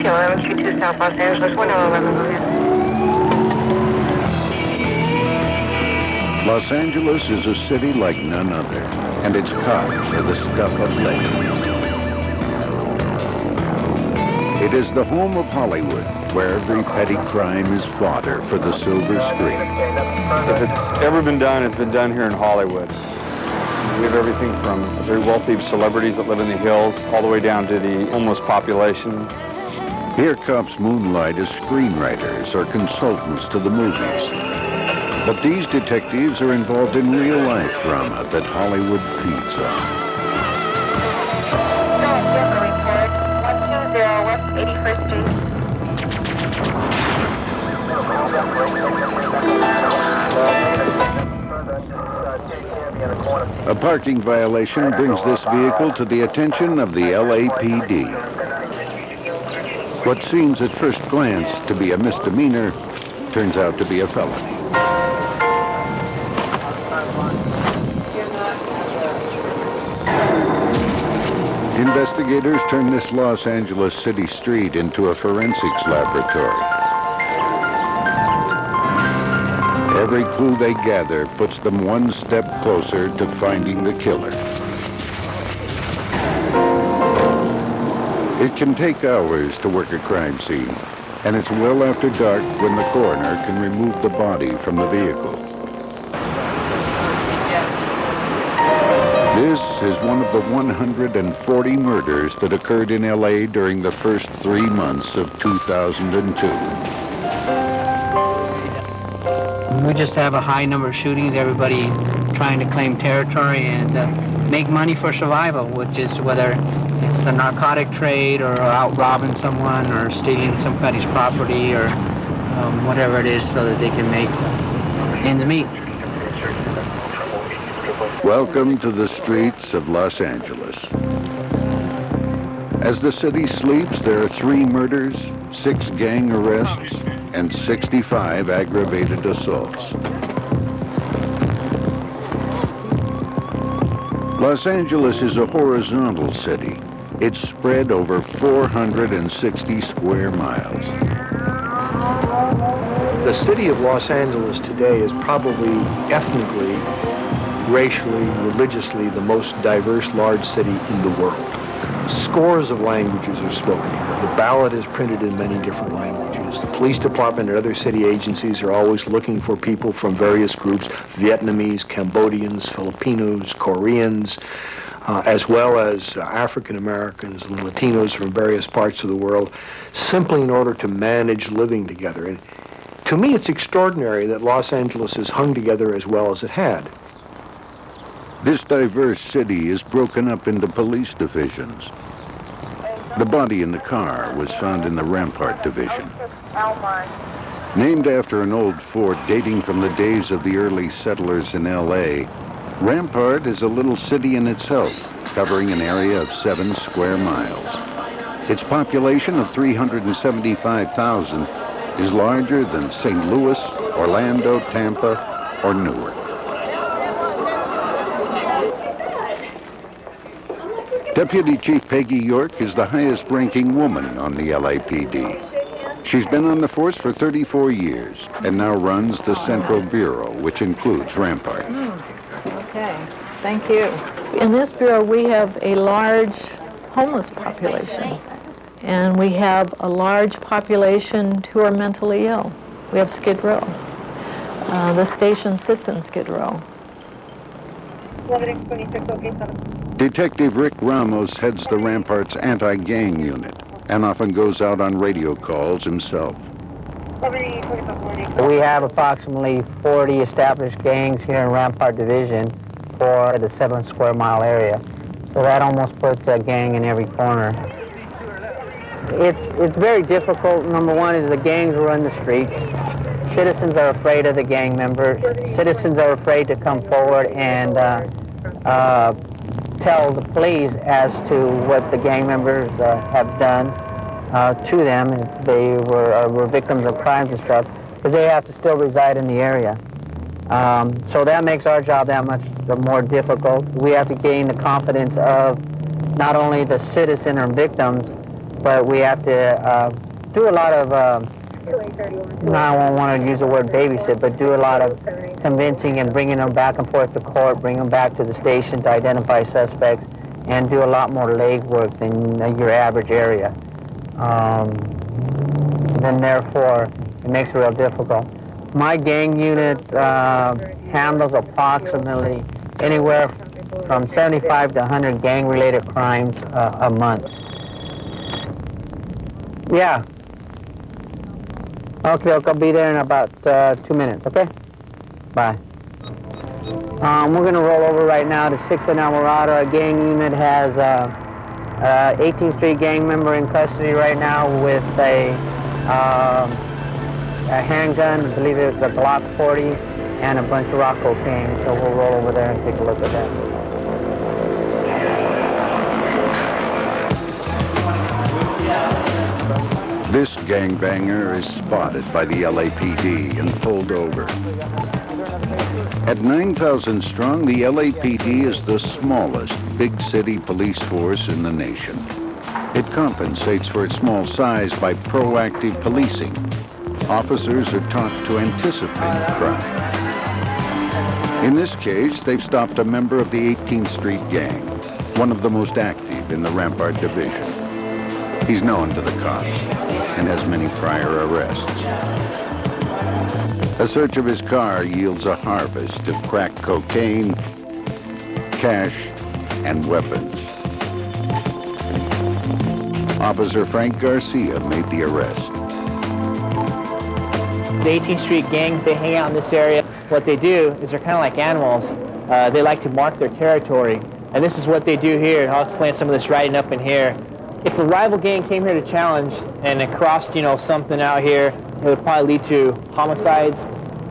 1122 South Los Angeles, 1011, go ahead. Los Angeles is a city like none other, and its cops are the stuff of legend. It is the home of Hollywood, where every petty crime is fodder for the silver screen. If it's ever been done, it's been done here in Hollywood. We have everything from very wealthy celebrities that live in the hills, all the way down to the homeless population. Here cops moonlight as screenwriters or consultants to the movies. But these detectives are involved in real-life drama that Hollywood feeds on. Report 120 West 81st A parking violation brings this vehicle to the attention of the LAPD. What seems at first glance to be a misdemeanor turns out to be a felony. Investigators turn this Los Angeles city street into a forensics laboratory. Every clue they gather puts them one step closer to finding the killer. It can take hours to work a crime scene, and it's well after dark when the coroner can remove the body from the vehicle. This is one of the 140 murders that occurred in LA during the first 3 months of 2002. We just have a high number of shootings, everybody trying to claim territory and make money for survival, which is whether it's the narcotic trade or out robbing someone or stealing somebody's property or whatever it is so that they can make ends meet. Welcome to the streets of Los Angeles. As the city sleeps, there are 3 murders, 6 gang arrests, and 65 aggravated assaults. Los Angeles is a horizontal city. It's spread over 460 square miles. The city of Los Angeles today is probably ethnically, racially, religiously the most diverse large city in the world. Scores of languages are spoken here. The ballot is printed in many different languages. The police department and other city agencies are always looking for people from various groups, Vietnamese, Cambodians, Filipinos, Koreans, as well as African Americans and Latinos from various parts of the world, simply in order to manage living together. And to me, it's extraordinary that Los Angeles has hung together as well as it had. This diverse city is broken up into police divisions. The body in the car was found in the Rampart Division. Named after an old fort dating from the days of the early settlers in LA, Rampart is a little city in itself, covering an area of 7 square miles. Its population of 375,000 is larger than St. Louis, Orlando, Tampa, or Newark. Deputy Chief Peggy York is the highest-ranking woman on the LAPD. She's been on the force for 34 years and now runs the Central Bureau, which includes Rampart. Okay, thank you. In this bureau, we have a large homeless population, and we have a large population who are mentally ill. We have Skid Row. The station sits in Skid Row. Detective Rick Ramos heads the Rampart's anti-gang unit and often goes out on radio calls himself. We have approximately 40 established gangs here in Rampart Division for the 7 square mile area. So that almost puts a gang in every corner. It's very difficult. Number one is the gangs run the streets. Citizens are afraid of the gang members. Citizens are afraid to come forward and tell the police as to what the gang members have done to them if they were victims of crimes and stuff, because they have to still reside in the area. So that makes our job that much more difficult. We have to gain the confidence of not only the citizen or victims, but we have to do a lot of, I won't want to use the word babysit, but do a lot of convincing and bringing them back and forth to court, bring them back to the station to identify suspects, and do a lot more legwork than your average area. Then therefore, it makes it real difficult. My gang unit handles approximately anywhere from 75 to 100 gang-related crimes a month. Yeah. Okay, I'll be there in about 2 minutes, okay? Bye. We're going to roll over right now to 6 in Alvarado. Our gang unit has 18th Street gang member in custody right now with a handgun, I believe it's a Glock 40, and a bunch of rock cocaine. So we'll roll over there and take a look at that. This gangbanger is spotted by the LAPD and pulled over. At 9,000 strong, the LAPD is the smallest big city police force in the nation. It compensates for its small size by proactive policing. Officers are taught to anticipate crime. In this case, they've stopped a member of the 18th Street Gang, one of the most active in the Rampart Division. He's known to the cops and has many prior arrests. A search of his car yields a harvest of crack cocaine, cash, and weapons. Officer Frank Garcia made the arrest. The 18th Street gang, they hang out in this area. What they do is they're kind of like animals. They like to mark their territory. And this is what they do here. I'll explain some of this riding up in here. If a rival gang came here to challenge and it crossed, something out here, it would probably lead to homicides,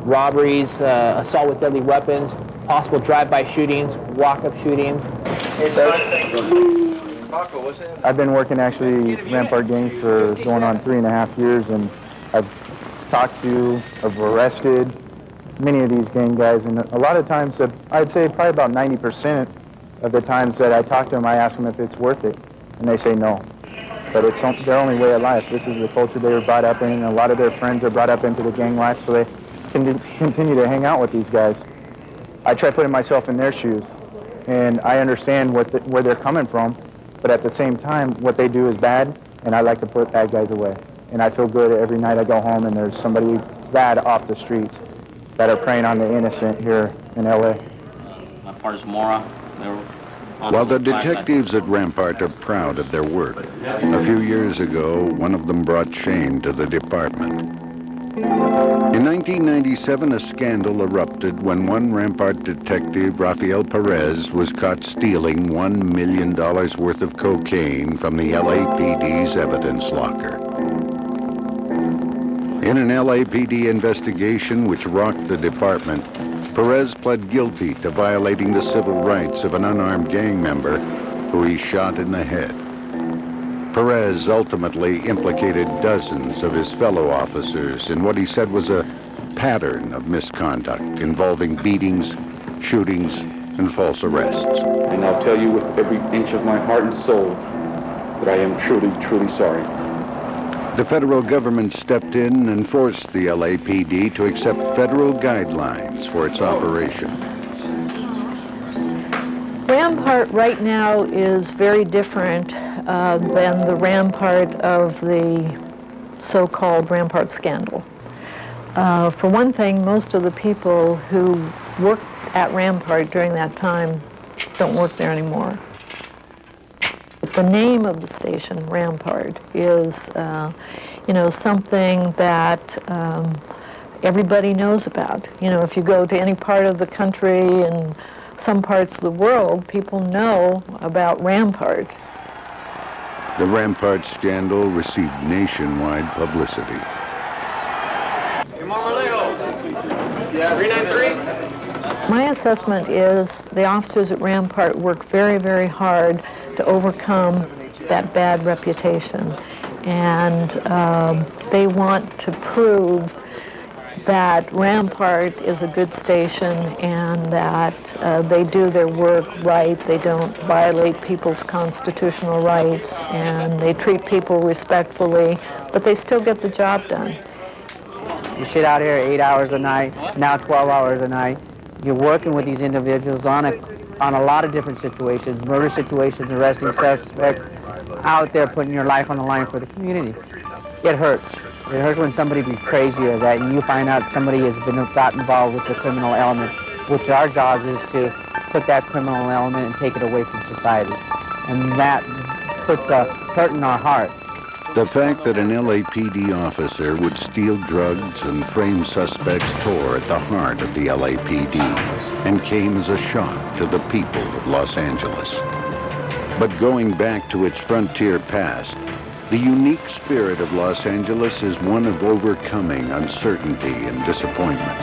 robberies, assault with deadly weapons, possible drive-by shootings, walk-up shootings. I've been working actually Rampart gangs for going on 3.5 years, and I've talked to, I've arrested many of these gang guys, and a lot of times, I'd say probably about 90% of the times that I talk to them, I ask them if it's worth it, and they say no. But it's their only way of life. This is the culture they were brought up in, and a lot of their friends are brought up into the gang life, so they can continue to hang out with these guys. I try putting myself in their shoes, and I understand where they're coming from, but at the same time, what they do is bad, and I like to put bad guys away. And I feel good every night I go home and there's somebody bad off the streets that are preying on the innocent here in LA. My part is Mora. While the detectives at Rampart are proud of their work, a few years ago, one of them brought shame to the department. In 1997, a scandal erupted when one Rampart detective, Rafael Perez, was caught stealing $1 million worth of cocaine from the LAPD's evidence locker. In an LAPD investigation which rocked the department, Perez pled guilty to violating the civil rights of an unarmed gang member who he shot in the head. Perez ultimately implicated dozens of his fellow officers in what he said was a pattern of misconduct involving beatings, shootings, and false arrests. And I'll tell you with every inch of my heart and soul that I am truly, truly sorry. The federal government stepped in and forced the LAPD to accept federal guidelines for its operation. Rampart right now is very different than the Rampart of the so-called Rampart scandal. For one thing, most of the people who worked at Rampart during that time don't work there anymore. The name of the station, Rampart, is something that everybody knows about. If you go to any part of the country and some parts of the world, people know about Rampart. The Rampart scandal received nationwide publicity. My assessment is the officers at Rampart work very, very hard to overcome that bad reputation. And they want to prove that Rampart is a good station and that they do their work right. They don't violate people's constitutional rights and they treat people respectfully, but they still get the job done. You sit out here 8 hours a night, now 12 hours a night. You're working with these individuals on a lot of different situations, murder situations, arresting suspects, out there putting your life on the line for the community. It hurts. It hurts when somebody betrays you as that and you find out somebody has got involved with the criminal element, which our job is to put that criminal element and take it away from society. And that puts a hurt in our heart. The fact that an LAPD officer would steal drugs and frame suspects tore at the heart of the LAPD and came as a shock to the people of Los Angeles. But going back to its frontier past, the unique spirit of Los Angeles is one of overcoming uncertainty and disappointment.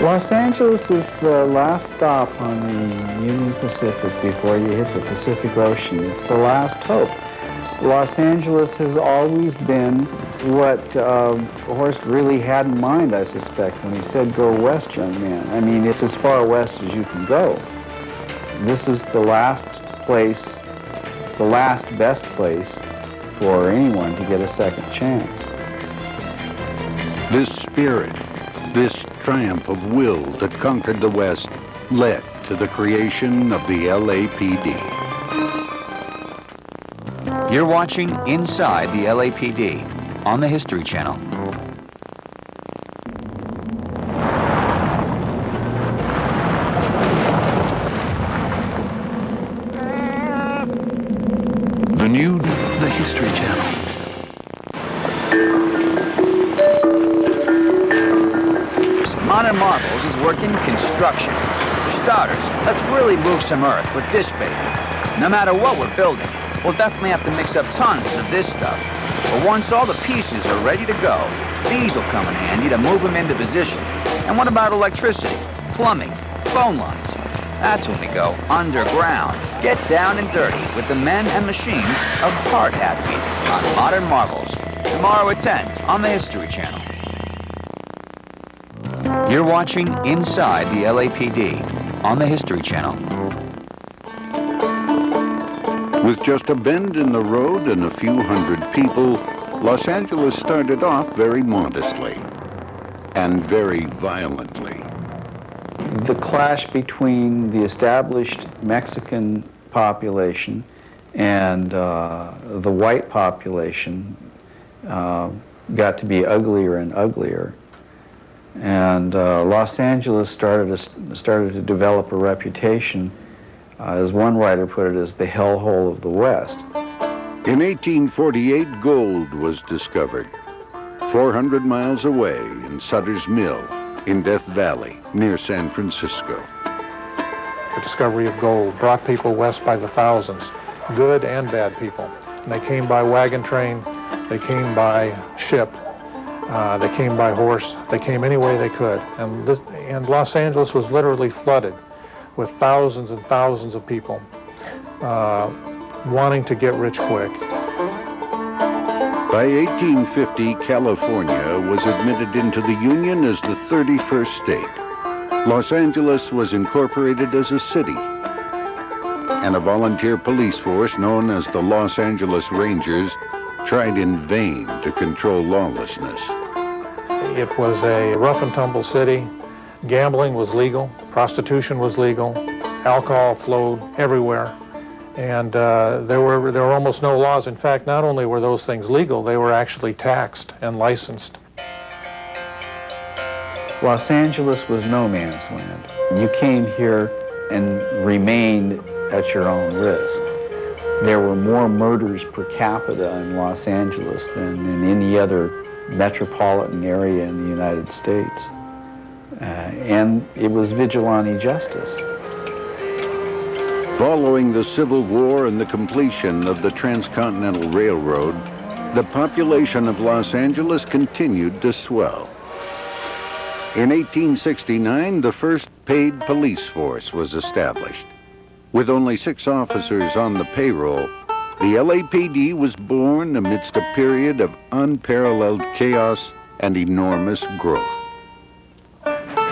Los Angeles is the last stop on the Union Pacific before you hit the Pacific Ocean. It's the last hope. Los Angeles has always been what Horst really had in mind, I suspect, when he said, "Go west, young man." I mean, it's as far west as you can go. This is the last place, the last best place for anyone to get a second chance. This spirit, this triumph of will that conquered the West led to the creation of the LAPD. You're watching Inside the LAPD on the History Channel. The new The History Channel. Modern Marvels is working construction. For starters, let's really move some earth with this baby. No matter what we're building, we'll definitely have to mix up tons of this stuff. But once all the pieces are ready to go, these will come in handy to move them into position. And what about electricity, plumbing, phone lines? That's when we go underground. Get down and dirty with the men and machines of Hard Hatbeat on Modern Marvels. Tomorrow at 10 on the History Channel. You're watching Inside the LAPD on the History Channel. With just a bend in the road and a few hundred people, Los Angeles started off very modestly and very violently. The clash between the established Mexican population and the white population got to be uglier and uglier. And Los Angeles started to develop a reputation, as one writer put it, as the hellhole of the West. In 1848, gold was discovered 400 miles away in Sutter's Mill in Death Valley, near San Francisco. The discovery of gold brought people west by the thousands, good and bad people. And they came by wagon train, they came by ship, they came by horse, they came any way they could. And Los Angeles was literally flooded with thousands and thousands of people wanting to get rich quick. By 1850, California was admitted into the Union as the 31st state. Los Angeles was incorporated as a city, and a volunteer police force known as the Los Angeles Rangers tried in vain to control lawlessness. It was a rough and tumble city. Gambling was legal, prostitution was legal, alcohol flowed everywhere, and there were almost no laws. In fact, not only were those things legal, they were actually taxed and licensed. Los Angeles was no man's land. You came here and remained at your own risk. There were more murders per capita in Los Angeles than in any other metropolitan area in the United States. And it was vigilante justice. Following the Civil War and the completion of the Transcontinental Railroad, the population of Los Angeles continued to swell. In 1869, the first paid police force was established. With only 6 officers on the payroll, the LAPD was born amidst a period of unparalleled chaos and enormous growth.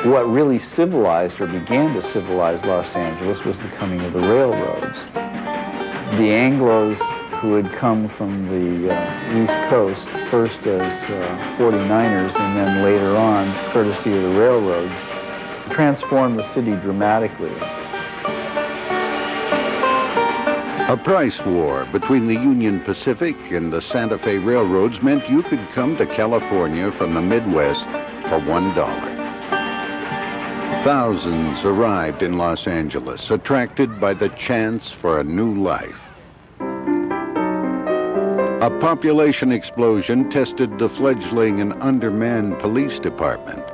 What really civilized or began to civilize Los Angeles was the coming of the railroads. The Anglos who had come from the East Coast, first as 49ers and then later on, courtesy of the railroads, transformed the city dramatically. A price war between the Union Pacific and the Santa Fe railroads meant you could come to California from the Midwest for $1. Thousands arrived in Los Angeles, attracted by the chance for a new life. A population explosion tested the fledgling and undermanned police department.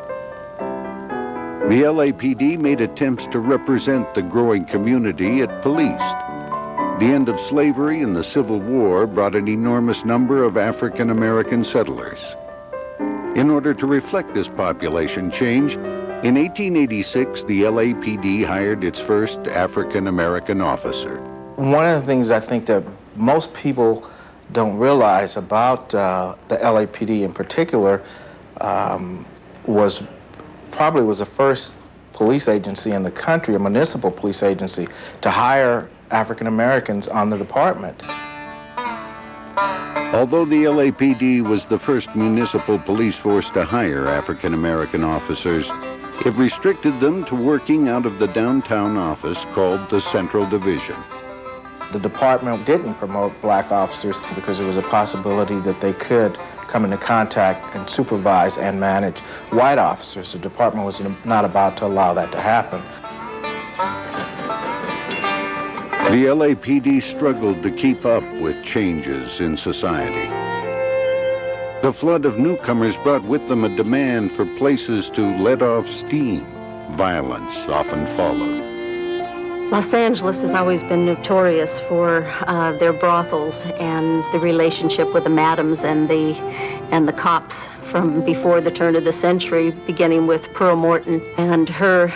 The LAPD made attempts to represent the growing community it policed. The end of slavery and the Civil War brought an enormous number of African American settlers. In order to reflect this population change, in 1886, the LAPD hired its first African American officer. One of the things I think that most people don't realize about the LAPD in particular was the first police agency in the country, a municipal police agency, to hire African Americans on the department. Although the LAPD was the first municipal police force to hire African American officers, it restricted them to working out of the downtown office called the Central Division. The department didn't promote black officers because there was a possibility that they could come into contact and supervise and manage white officers. The department was not about to allow that to happen. The LAPD struggled to keep up with changes in society. The flood of newcomers brought with them a demand for places to let off steam. Violence often followed. Los Angeles has always been notorious for their brothels and the relationship with the madams and the cops from before the turn of the century, beginning with Pearl Morton and her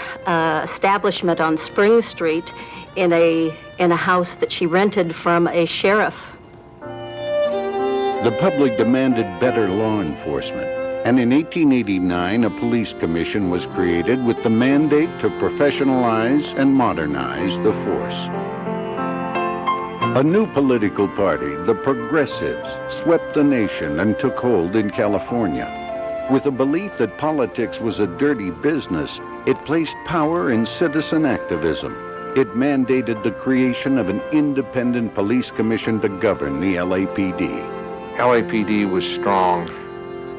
establishment on Spring Street in a house that she rented from a sheriff. The public demanded better law enforcement, and in 1889 a police commission was created with the mandate to professionalize and modernize the force. A new political party, the Progressives, swept the nation and took hold in California. With a belief that politics was a dirty business, it placed power in citizen activism. It mandated the creation of an independent police commission to govern the LAPD. LAPD was strong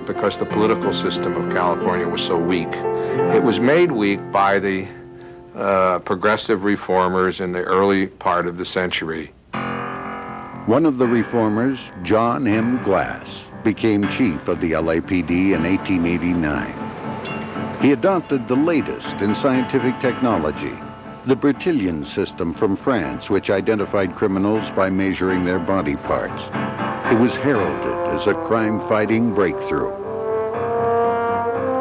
because the political system of California was so weak. It was made weak by the progressive reformers in the early part of the century. One of the reformers, John M. Glass, became chief of the LAPD in 1889. He adopted the latest in scientific technology, the Bertillon system from France, which identified criminals by measuring their body parts. It was heralded as a crime-fighting breakthrough.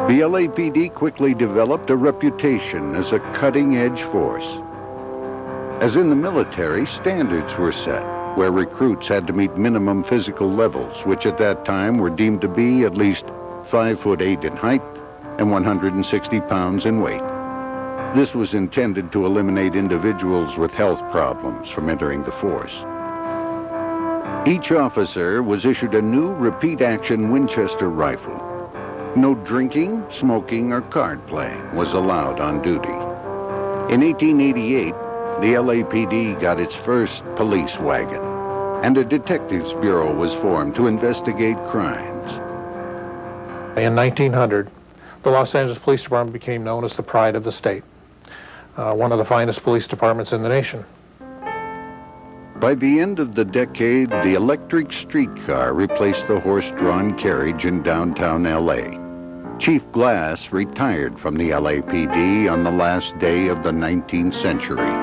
The LAPD quickly developed a reputation as a cutting-edge force. As in the military, standards were set, where recruits had to meet minimum physical levels, which at that time were deemed to be at least 5'8" in height and 160 pounds in weight. This was intended to eliminate individuals with health problems from entering the force. Each officer was issued a new repeat-action Winchester rifle. No drinking, smoking, or card playing was allowed on duty. In 1888, the LAPD got its first police wagon, and a detectives bureau was formed to investigate crimes. In 1900, the Los Angeles Police Department became known as the pride of the state, one of the finest police departments in the nation. By the end of the decade, the electric streetcar replaced the horse-drawn carriage in downtown LA. Chief Glass retired from the LAPD on the last day of the 19th century.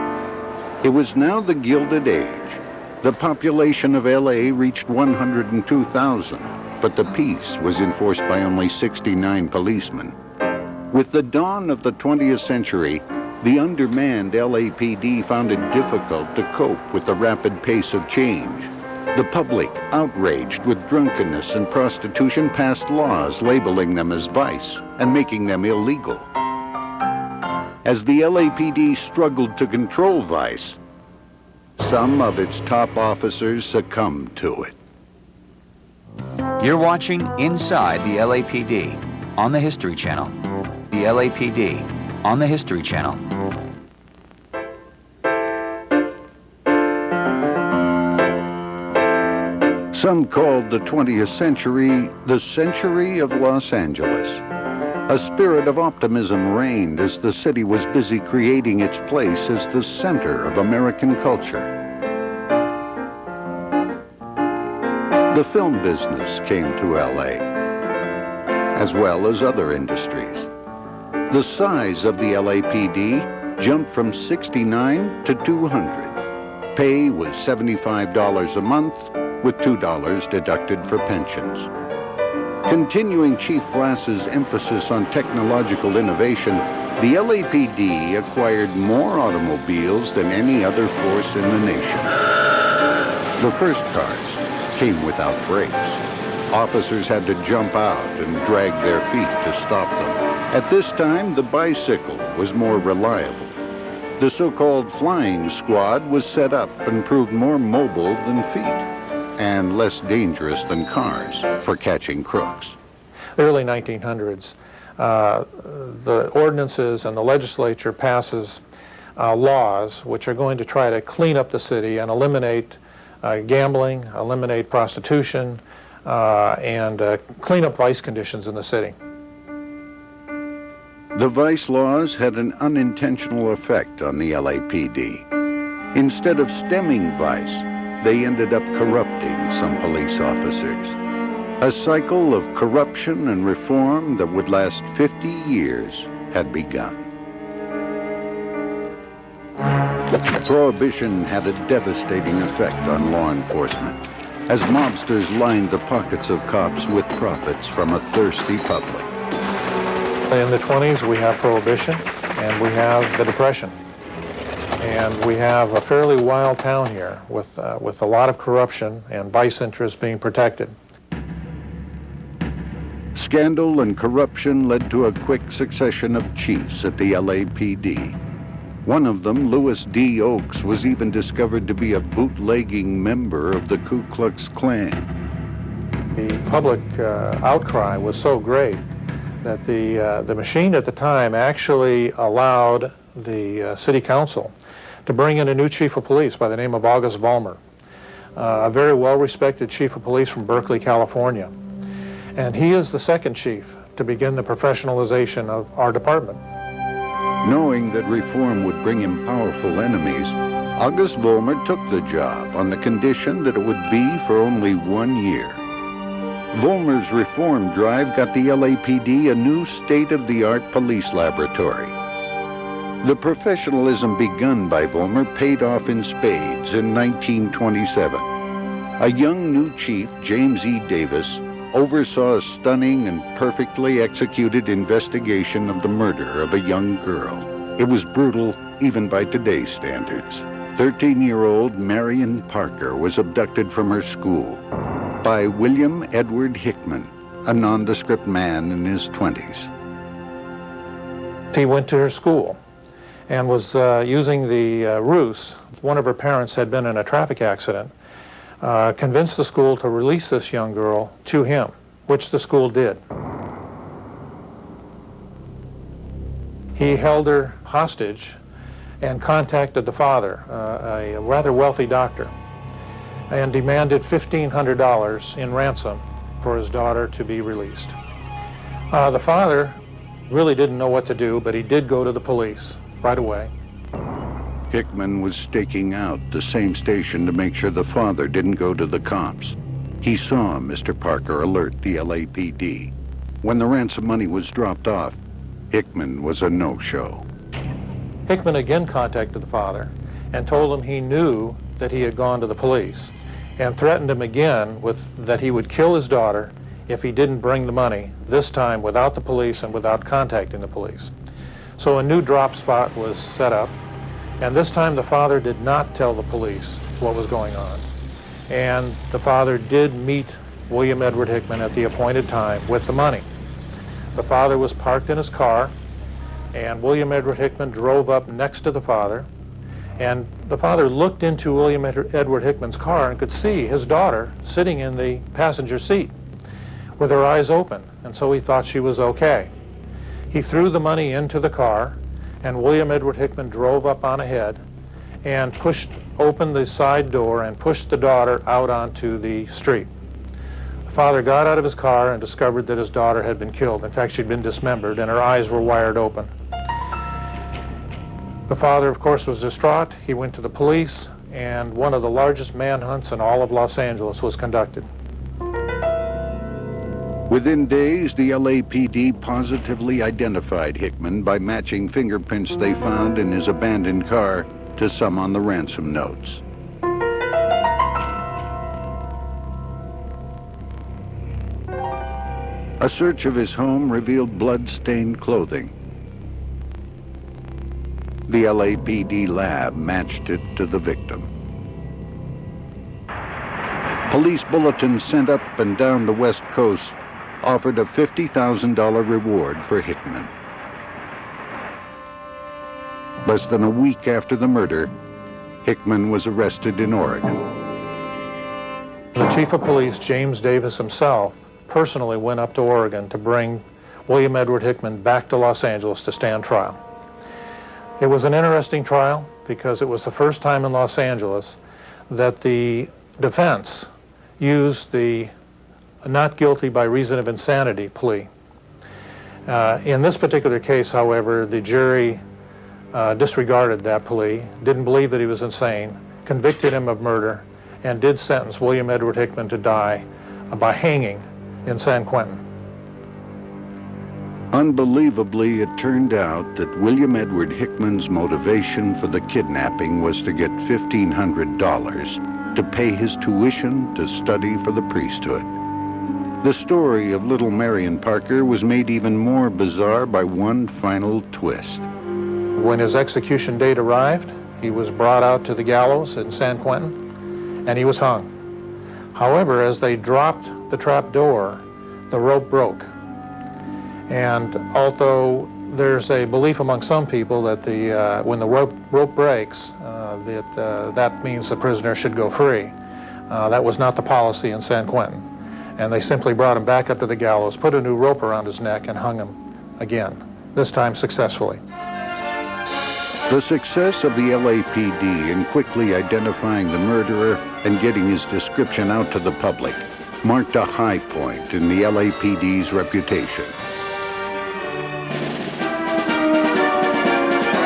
It was now the Gilded Age. The population of LA reached 102,000, but the peace was enforced by only 69 policemen. With the dawn of the 20th century, the undermanned LAPD found it difficult to cope with the rapid pace of change. The public, outraged with drunkenness and prostitution, passed laws labeling them as vice and making them illegal. As the LAPD struggled to control vice, some of its top officers succumbed to it. You're watching Inside the LAPD on the History Channel. The LAPD on the History Channel. Some called the 20th century the century of Los Angeles. A spirit of optimism reigned as the city was busy creating its place as the center of American culture. The film business came to LA, as well as other industries. The size of the LAPD jumped from 69 to 200. Pay was $75 a month, with $2 deducted for pensions. Continuing Chief Glass's emphasis on technological innovation, the LAPD acquired more automobiles than any other force in the nation. The first cars came without brakes. Officers had to jump out and drag their feet to stop them. At this time, the bicycle was more reliable. The so-called flying squad was set up and proved more mobile than feet, and less dangerous than cars for catching crooks. The early 1900s, the ordinances and the legislature passes laws which are going to try to clean up the city and eliminate gambling, eliminate prostitution, and clean up vice conditions in the city. The vice laws had an unintentional effect on the LAPD. Instead of stemming vice, they ended up corrupting some police officers. A cycle of corruption and reform that would last 50 years had begun. Prohibition had a devastating effect on law enforcement, as mobsters lined the pockets of cops with profits from a thirsty public. In the 20s, we have Prohibition, and we have the Depression. And we have a fairly wild town here with a lot of corruption and vice interests being protected. Scandal and corruption led to a quick succession of chiefs at the LAPD. One of them, Louis D. Oakes, was even discovered to be a bootlegging member of the Ku Klux Klan. The public outcry was so great that the machine at the time actually allowed the city council to bring in a new chief of police by the name of August Vollmer, a very well-respected chief of police from Berkeley, California. And he is the second chief to begin the professionalization of our department. Knowing that reform would bring him powerful enemies, August Vollmer took the job on the condition that it would be for only 1 year. Vollmer's reform drive got the LAPD a new state-of-the-art police laboratory. The professionalism begun by Vollmer paid off in spades in 1927. A young new chief, James E. Davis, oversaw a stunning and perfectly executed investigation of the murder of a young girl. It was brutal even by today's standards. 13-year-old Marion Parker was abducted from her school by William Edward Hickman, a nondescript man in his 20s. He went to her school and was using the ruse. One of her parents had been in a traffic accident, convinced the school to release this young girl to him, which the school did. He held her hostage and contacted the father, a rather wealthy doctor, and demanded $1,500 in ransom for his daughter to be released. The father really didn't know what to do, but he did go to the police right away. Hickman was staking out the same station to make sure the father didn't go to the cops. He saw Mr. Parker alert the LAPD. When the ransom money was dropped off, Hickman was a no-show. Hickman again contacted the father and told him he knew that he had gone to the police and threatened him again that he would kill his daughter if he didn't bring the money, this time without the police and without contacting the police. So a new drop spot was set up, and this time the father did not tell the police what was going on. And the father did meet William Edward Hickman at the appointed time with the money. The father was parked in his car, and William Edward Hickman drove up next to the father, and the father looked into William Edward Hickman's car and could see his daughter sitting in the passenger seat with her eyes open, and so he thought she was okay. He threw the money into the car, and William Edward Hickman drove up on ahead and pushed open the side door and pushed the daughter out onto the street. The father got out of his car and discovered that his daughter had been killed. In fact, she'd been dismembered, and her eyes were wired open. The father, of course, was distraught. He went to the police, and one of the largest manhunts in all of Los Angeles was conducted. Within days, the LAPD positively identified Hickman by matching fingerprints they found in his abandoned car to some on the ransom notes. A search of his home revealed blood-stained clothing. The LAPD lab matched it to the victim. Police bulletins sent up and down the West Coast offered a $50,000 reward for Hickman. Less than a week after the murder, Hickman was arrested in Oregon. The chief of police, James Davis himself, personally went up to Oregon to bring William Edward Hickman back to Los Angeles to stand trial. It was an interesting trial because it was the first time in Los Angeles that the defense used the not guilty by reason of insanity plea. In this particular case, however, the jury disregarded that plea, didn't believe that he was insane, convicted him of murder, and did sentence William Edward Hickman to die by hanging in San Quentin. Unbelievably, it turned out that William Edward Hickman's motivation for the kidnapping was to get $1,500 to pay his tuition to study for the priesthood. The story of little Marion Parker was made even more bizarre by one final twist. When his execution date arrived, he was brought out to the gallows in San Quentin, and he was hung. However, as they dropped the trap door, the rope broke. And although there's a belief among some people that when the rope breaks, that means the prisoner should go free, that was not the policy in San Quentin. And they simply brought him back up to the gallows, put a new rope around his neck, and hung him again, this time successfully. The success of the LAPD in quickly identifying the murderer and getting his description out to the public marked a high point in the LAPD's reputation.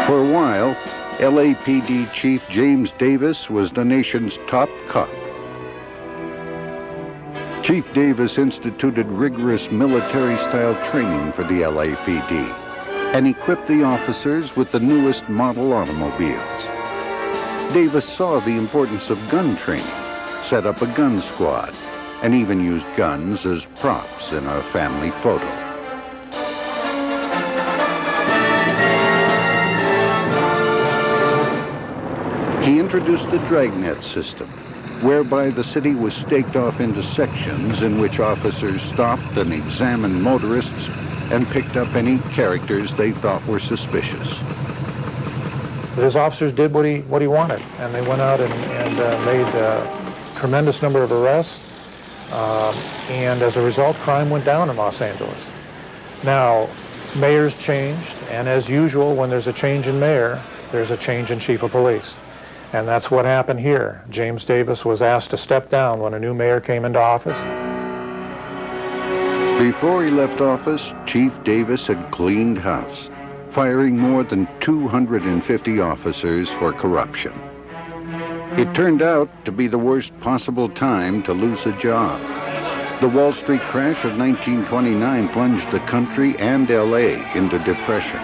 For a while, LAPD Chief James Davis was the nation's top cop. Chief Davis instituted rigorous military-style training for the LAPD and equipped the officers with the newest model automobiles. Davis saw the importance of gun training, set up a gun squad, and even used guns as props in a family photo. He introduced the dragnet system, whereby the city was staked off into sections in which officers stopped and examined motorists and picked up any characters they thought were suspicious. His officers did what he wanted, and they went out and made a tremendous number of arrests, and as a result, crime went down in Los Angeles. Now, mayors changed, and as usual, when there's a change in mayor, there's a change in chief of police. And that's what happened here. James Davis was asked to step down when a new mayor came into office. Before he left office, Chief Davis had cleaned house, firing more than 250 officers for corruption. It turned out to be the worst possible time to lose a job. The Wall Street crash of 1929 plunged the country and LA into depression.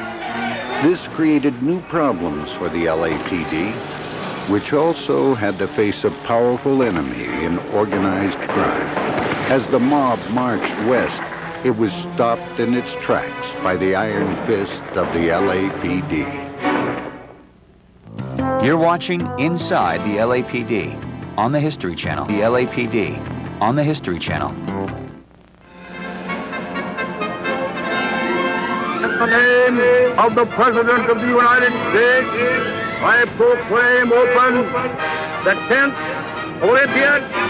This created new problems for the LAPD, which also had to face a powerful enemy in organized crime. As the mob marched west, it was stopped in its tracks by the iron fist of the LAPD. You're watching Inside the LAPD on the History Channel. The LAPD on the History Channel. In the name of the President of the United States, I proclaim open the 10th Olympiad